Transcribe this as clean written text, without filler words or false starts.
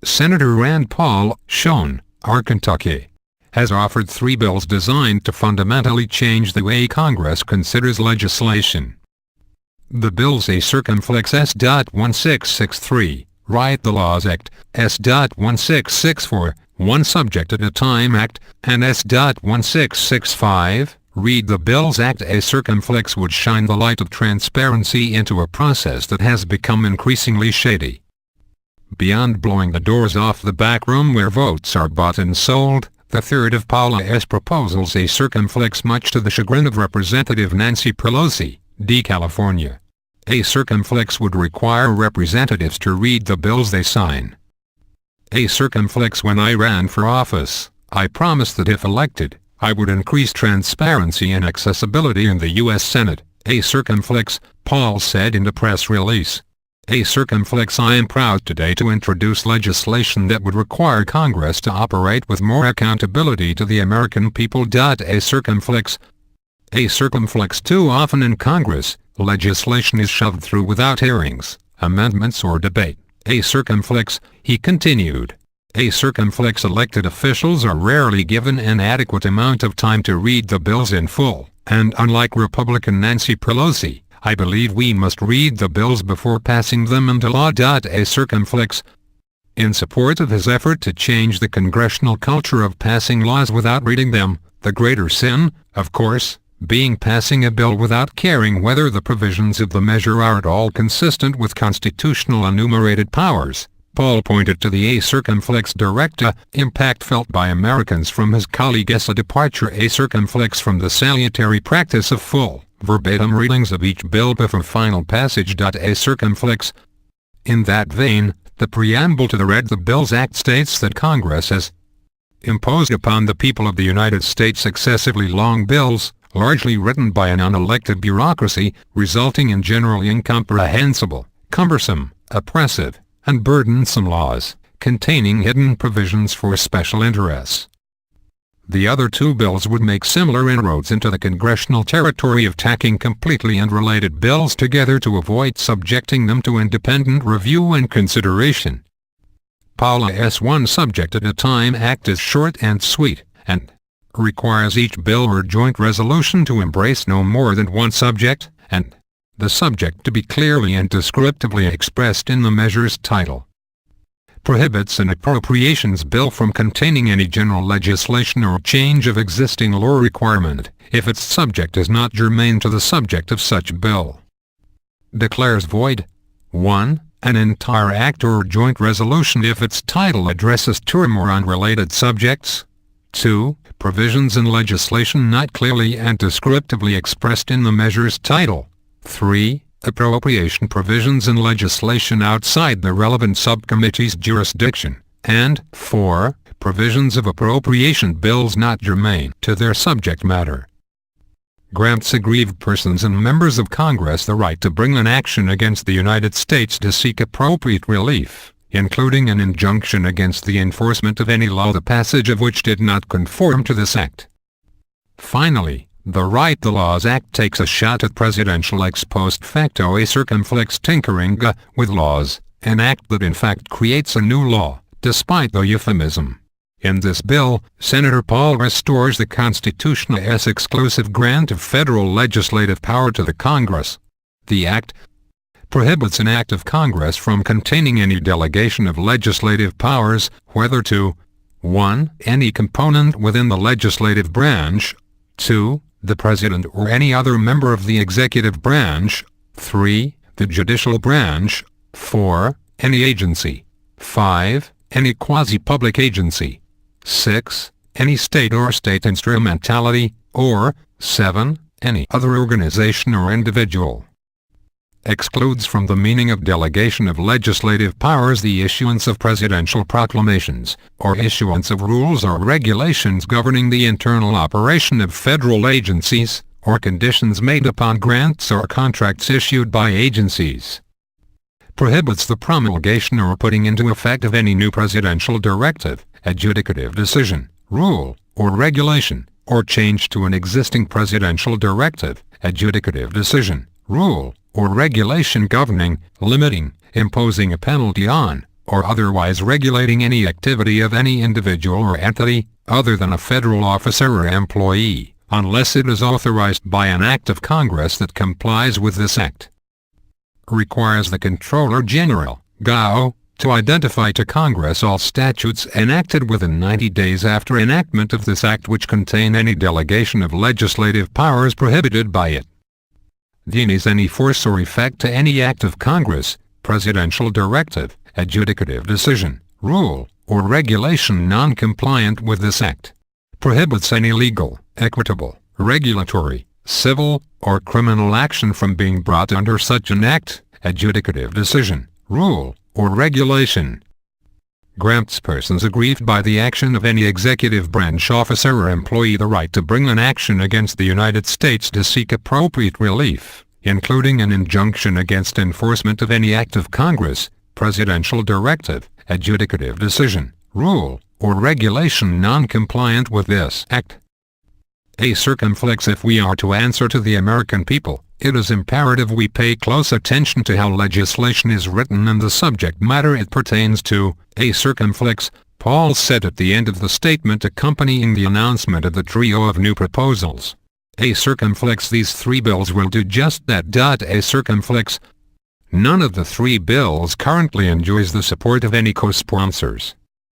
Senator Rand Paul, Shone, Kentucky, has offered 3 bills designed to fundamentally change the way Congress considers legislation. The bills A. Circumflex S.1663, Write the Laws Act, S.1664, One Subject at a Time Act, and S.1665, Read the Bills Act. A. Circumflex would shine the light of transparency into a process that has become increasingly shady. Beyond blowing the doors off the back room where votes are bought and sold, the third of Paula S. proposals A. Circumflex, much to the chagrin of Representative Nancy Pelosi, D-Calif, A. Circumflex would require representatives to read the bills they sign. A. Circumflex, when I ran for office, I promised that if elected, I would increase transparency and accessibility in the U.S. Senate, A. Circumflex, Paul said in a press release. A. Circumflex, I am proud today to introduce legislation that would require Congress to operate with more accountability to the American people. A. Circumflex, too often in Congress, legislation is shoved through without hearings, amendments or debate. A. Circumflex, he continued. A. Circumflex, elected officials are rarely given an adequate amount of time to read the bills in full, and unlike Republican Nancy Pelosi, I believe we must read the bills before passing them into law. A. Circumflex, in support of his effort to change the congressional culture of passing laws without reading them, the greater sin, of course, being passing a bill without caring whether the provisions of the measure are at all consistent with constitutional enumerated powers. Paul pointed to the A. Circumflex direct impact felt by Americans from his colleague S. A departure A. Circumflex from the salutary practice of full, verbatim readings of each bill before final passage. A. Circumflex, in that vein, the preamble to the Read the Bills Act states that Congress has imposed upon the people of the United States excessively long bills, largely written by an unelected bureaucracy, resulting in generally incomprehensible, cumbersome, oppressive, and burdensome laws, containing hidden provisions for special interests. The other 2 bills would make similar inroads into the congressional territory of tacking completely unrelated bills together to avoid subjecting them to independent review and consideration. Paula S. One Subject at a Time Act is short and sweet, and requires each bill or joint resolution to embrace no more than one subject, and the subject to be clearly and descriptively expressed in the measure's title. Prohibits an appropriations bill from containing any general legislation or change of existing law requirement, if its subject is not germane to the subject of such bill. Declares void 1. An entire act or joint resolution if its title addresses 2 or more unrelated subjects. 2. Provisions in legislation not clearly and descriptively expressed in the measure's title. 3. Appropriation provisions in legislation outside the relevant subcommittee's jurisdiction. And 4. Provisions of appropriation bills not germane to their subject matter. Grants aggrieved persons and members of Congress the right to bring an action against the United States to seek appropriate relief, including an injunction against the enforcement of any law the passage of which did not conform to this act. Finally, the Write the Laws Act takes a shot at presidential ex post facto A. Circumflex tinkering with laws, an act that in fact creates a new law, despite the euphemism. In this bill, Senator Paul restores the Constitution's exclusive grant of federal legislative power to the Congress. The act prohibits an act of Congress from containing any delegation of legislative powers, whether to 1. Any component within the legislative branch, 2. The President or any other member of the executive branch, 3. The judicial branch, 4. Any agency, 5. Any quasi-public agency, 6. Any state or state instrumentality, or 7. Any other organization or individual. Excludes from the meaning of delegation of legislative powers the issuance of presidential proclamations, or issuance of rules or regulations governing the internal operation of federal agencies, or conditions made upon grants or contracts issued by agencies. Prohibits the promulgation or putting into effect of any new presidential directive, adjudicative decision, rule, or regulation, or change to an existing presidential directive, adjudicative decision, rule, or regulation governing, limiting, imposing a penalty on, or otherwise regulating any activity of any individual or entity, other than a federal officer or employee, unless it is authorized by an act of Congress that complies with this act. Requires the Comptroller General, GAO, to identify to Congress all statutes enacted within 90 days after enactment of this act which contain any delegation of legislative powers prohibited by it. Denies any force or effect to any act of Congress, presidential directive, adjudicative decision, rule, or regulation non-compliant with this act. Prohibits any legal, equitable, regulatory, civil, or criminal action from being brought under such an act, adjudicative decision, rule, or regulation. Grants persons aggrieved by the action of any executive branch officer or employee the right to bring an action against the United States to seek appropriate relief, including an injunction against enforcement of any act of Congress, presidential directive, adjudicative decision, rule, or regulation non-compliant with this act. A circumflex. If we are to answer to the American people, it is imperative we pay close attention to how legislation is written and the subject matter it pertains to. A circumflex, Paul said at the end of the statement accompanying the announcement of the trio of new proposals. A circumflex. These three bills will do just that. A circumflex. None of the three bills currently enjoys the support of any co-sponsors.